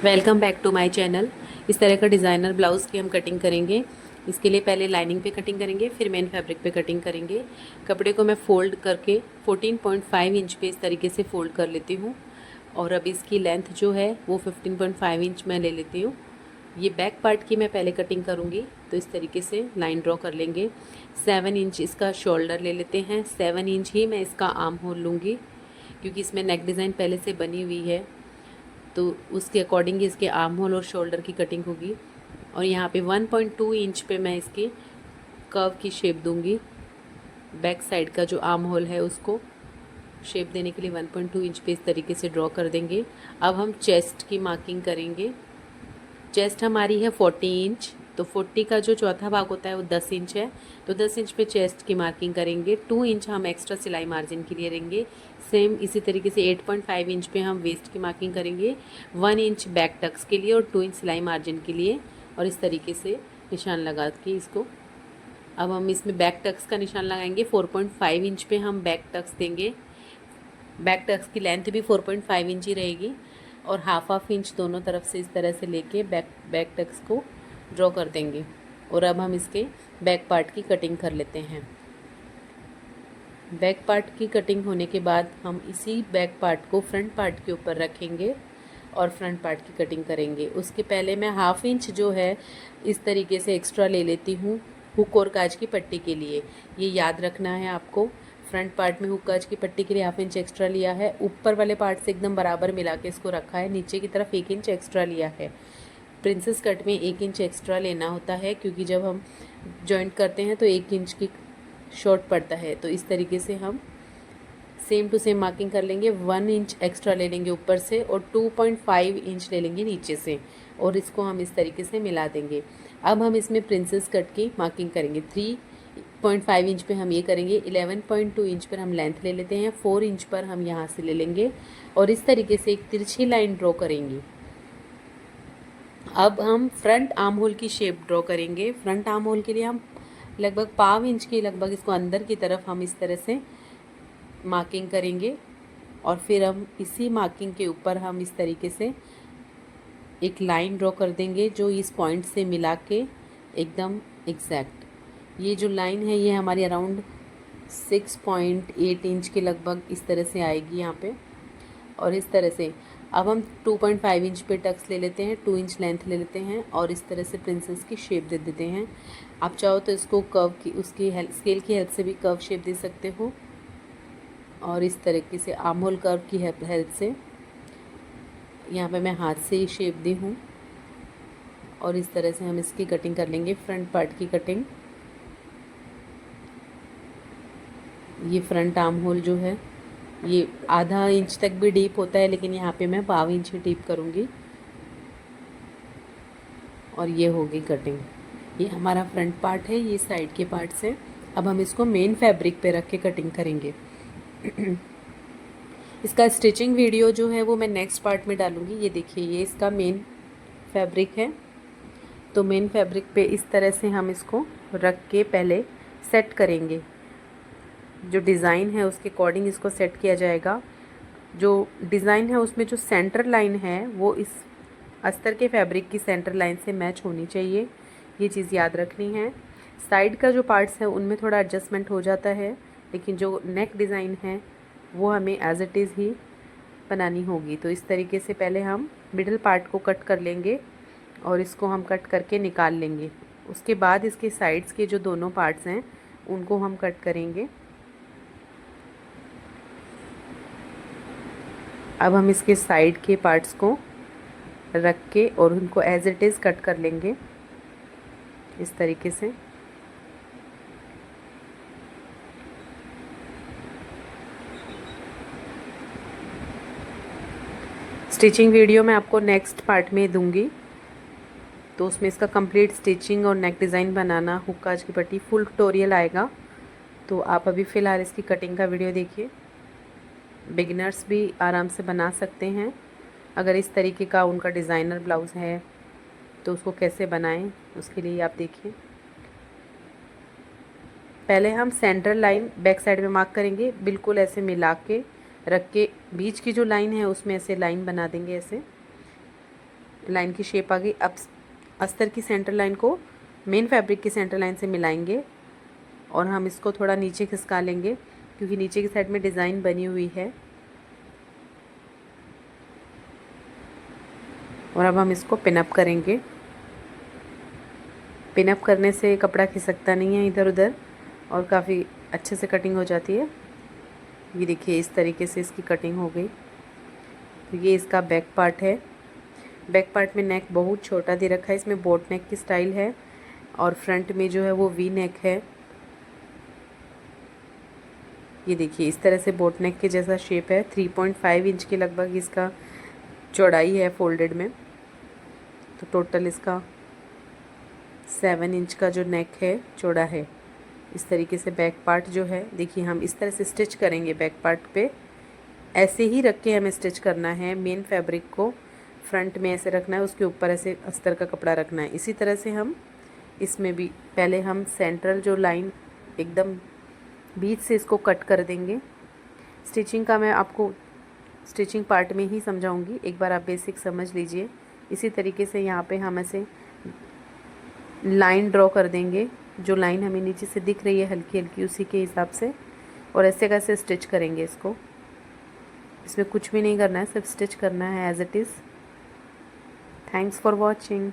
Welcome back to my channel. इस तरह का डिज़ाइनर ब्लाउज़ की हम कटिंग करेंगे। इसके लिए पहले लाइनिंग पे कटिंग करेंगे, फिर मेन फैब्रिक पे कटिंग करेंगे। कपड़े को मैं फ़ोल्ड करके 14.5 इंच पे इस तरीके से फ़ोल्ड कर लेती हूँ और अब इसकी लेंथ जो है वो 15.5 इंच मैं ले लेती हूँ। ये बैक पार्ट की मैं पहले कटिंग करूँगी, तो इस तरीके से लाइन ड्रॉ कर लेंगे। 7 इंच इसका शोल्डर ले लेते हैं, 7 इंच ही मैं इसका आर्म होल लूँगी क्योंकि इसमें नेक डिज़ाइन पहले से बनी हुई है, तो उसके अकॉर्डिंग इसके आर्म होल और शोल्डर की कटिंग होगी। और यहाँ पे 1.2 इंच पे मैं इसकी कर्व की शेप दूंगी। बैक साइड का जो आर्म होल है उसको शेप देने के लिए 1.2 इंच पे इस तरीके से ड्रॉ कर देंगे। अब हम चेस्ट की मार्किंग करेंगे। चेस्ट हमारी है 40 इंच, तो 40 का जो चौथा भाग होता है वो 10 इंच है, तो 10 इंच पे चेस्ट की मार्किंग करेंगे। 2 इंच हम एक्स्ट्रा सिलाई मार्जिन के लिए लेंगे। सेम इसी तरीके से 8.5 इंच पे हम वेस्ट की मार्किंग करेंगे, 1 इंच बैक टक्स के लिए और 2 इंच सिलाई मार्जिन के लिए, और इस तरीके से निशान लगा के इसको अब हम इसमें बैक टक्स का निशान लगाएंगे। 4.5 इंच पे हम बैक टक्स देंगे। बैक टक्स की लेंथ भी 4.5 इंच ही रहेगी और हाफ इंच दोनों तरफ से इस तरह से लेके बैक टक्स को ड्रॉ कर देंगे। और अब हम इसके बैक पार्ट की कटिंग कर लेते हैं। बैक पार्ट की कटिंग होने के बाद हम इसी बैक पार्ट को फ्रंट पार्ट के ऊपर रखेंगे और फ्रंट पार्ट की कटिंग करेंगे। उसके पहले मैं हाफ इंच जो है इस तरीके से एक्स्ट्रा ले लेती हूँ हुक और काज की पट्टी के लिए। ये याद रखना है आपको। फ्रंट पार्ट में हुक काज की पट्टी के लिए हाफ इंच एक्स्ट्रा लिया है, ऊपर वाले पार्ट से एकदम बराबर मिला के इसको रखा है। नीचे की तरफ 1 इंच एक्स्ट्रा लिया है। प्रिंसेस कट में 1 इंच एक्स्ट्रा लेना होता है क्योंकि जब हम जॉइंट करते हैं तो 1 इंच की शॉर्ट पड़ता है। तो इस तरीके से हम सेम टू सेम मार्किंग कर लेंगे। 1 इंच एक्स्ट्रा ले लेंगे ऊपर से और 2.5 इंच ले लेंगे नीचे से, और इसको हम इस तरीके से मिला देंगे। अब हम इसमें प्रिंसेस कट की मार्किंग करेंगे। 3.5 इंच पे हम ये करेंगे, 11.2 इंच पर हम लेंथ ले लेते हैं, 4 इंच पर हम यहाँ से ले लेंगे और इस तरीके से एक तिरछी लाइन ड्रॉ करेंगे। अब हम फ्रंट आर्म होल की शेप ड्रॉ करेंगे। फ्रंट आर्म होल के लिए हम लगभग 1.5 इंच की लगभग इसको अंदर की तरफ हम इस तरह से मार्किंग करेंगे और फिर हम इसी मार्किंग के ऊपर हम इस तरीके से एक लाइन ड्रॉ कर देंगे जो इस पॉइंट से मिला के एकदम एग्जैक्ट। ये जो लाइन है ये हमारी अराउंड 6.8 इंच के लगभग इस तरह से आएगी यहाँ पे। और इस तरह से अब हम 2.5 इंच पे टक्स ले लेते हैं, 2 इंच लेंथ ले लेते हैं और इस तरह से प्रिंसेस की शेप दे देते हैं। आप चाहो तो इसको कर्व की उसकी हेल्प स्केल की हेल्प से भी कर्व शेप दे सकते हो, और इस तरीके से आर्म होल कर्व की हेल्प से यहाँ पे मैं हाथ से ही शेप दी हूँ और इस तरह से हम इसकी कटिंग कर लेंगे। फ्रंट पार्ट की कटिंग, ये फ्रंट आर्म होल जो है ये आधा इंच तक भी डीप होता है, लेकिन यहाँ पे मैं 1.5 इंच ही डीप करूँगी और ये होगी कटिंग। ये हमारा फ्रंट पार्ट है, ये साइड के पार्ट से। अब हम इसको मेन फैब्रिक पे रख के कटिंग करेंगे। इसका स्टिचिंग वीडियो जो है वो मैं नेक्स्ट पार्ट में डालूँगी। ये देखिए, ये इसका मेन फैब्रिक है। तो मेन फैब्रिक पे इस तरह से हम इसको रख के पहले सेट करेंगे। जो डिज़ाइन है उसके अकॉर्डिंग इसको सेट किया जाएगा। जो डिज़ाइन है उसमें जो सेंटर लाइन है वो इस अस्तर के फैब्रिक की सेंटर लाइन से मैच होनी चाहिए, ये चीज़ याद रखनी है। साइड का जो पार्ट्स है उनमें थोड़ा एडजस्टमेंट हो जाता है, लेकिन जो नेक डिज़ाइन है वो हमें एज इट इज़ ही बनानी होगी। तो इस तरीके से पहले हम मिडिल पार्ट को कट कर लेंगे और इसको हम कट करके निकाल लेंगे। उसके बाद इसके साइड्स के जो दोनों पार्ट्स हैं उनको हम कट करेंगे। अब हम इसके साइड के पार्ट्स को रख के और उनको एज इट इज़ कट कर लेंगे इस तरीके से। स्टिचिंग वीडियो मैं आपको नेक्स्ट पार्ट में दूंगी, तो उसमें इसका कंप्लीट स्टिचिंग और नेक डिज़ाइन बनाना, हुक काज की पट्टी, फुल ट्यूटोरियल आएगा। तो आप अभी फ़िलहाल इसकी कटिंग का वीडियो देखिए। बिगिनर्स भी आराम से बना सकते हैं। अगर इस तरीके का उनका डिज़ाइनर ब्लाउज़ है तो उसको कैसे बनाएं, उसके लिए आप देखिए। पहले हम सेंटर लाइन बैक साइड में मार्क करेंगे, बिल्कुल ऐसे मिला के रख के बीच की जो लाइन है उसमें ऐसे लाइन बना देंगे ऐसे। लाइन की शेप आ गई। अब अस्तर की सेंटर लाइन को मेन फैब्रिक की सेंटर लाइन से मिलाएंगे और हम इसको थोड़ा नीचे खिसका लेंगे क्योंकि नीचे की साइड में डिज़ाइन बनी हुई है। और अब हम इसको पिनअप करेंगे। पिनअप करने से कपड़ा खिसकता नहीं है इधर उधर और काफ़ी अच्छे से कटिंग हो जाती है। ये देखिए इस तरीके से इसकी कटिंग हो गई। तो ये इसका बैक पार्ट है। बैक पार्ट में नेक बहुत छोटा दे रखा है, इसमें बोट नेक की स्टाइल है और फ्रंट में जो है वो वी नेक है। ये देखिए इस तरह से बोट नेक के जैसा शेप है। 3.5 इंच के लगभग इसका चौड़ाई है फोल्डेड में। तो टोटल इसका 7 इंच का जो नेक है चौड़ा है। इस तरीके से बैक पार्ट जो है देखिए हम इस तरह से स्टिच करेंगे। बैक पार्ट पे ऐसे ही रख के हमें स्टिच करना है। मेन फैब्रिक को फ्रंट में ऐसे रखना है, उसके ऊपर ऐसे अस्तर का कपड़ा रखना है। इसी तरह से हम इसमें भी पहले हम सेंट्रल जो लाइन एकदम बीच से इसको कट कर देंगे। स्टिचिंग का मैं आपको स्टिचिंग पार्ट में ही समझाऊंगी, एक बार आप बेसिक समझ लीजिए। इसी तरीके से यहाँ पे हम ऐसे लाइन ड्रॉ कर देंगे। जो लाइन हमें नीचे से दिख रही है हल्की हल्की, उसी के हिसाब से और ऐसे कैसे स्टिच करेंगे इसको। इसमें कुछ भी नहीं करना है, सिर्फ स्टिच करना है as it is. Thanks for watching.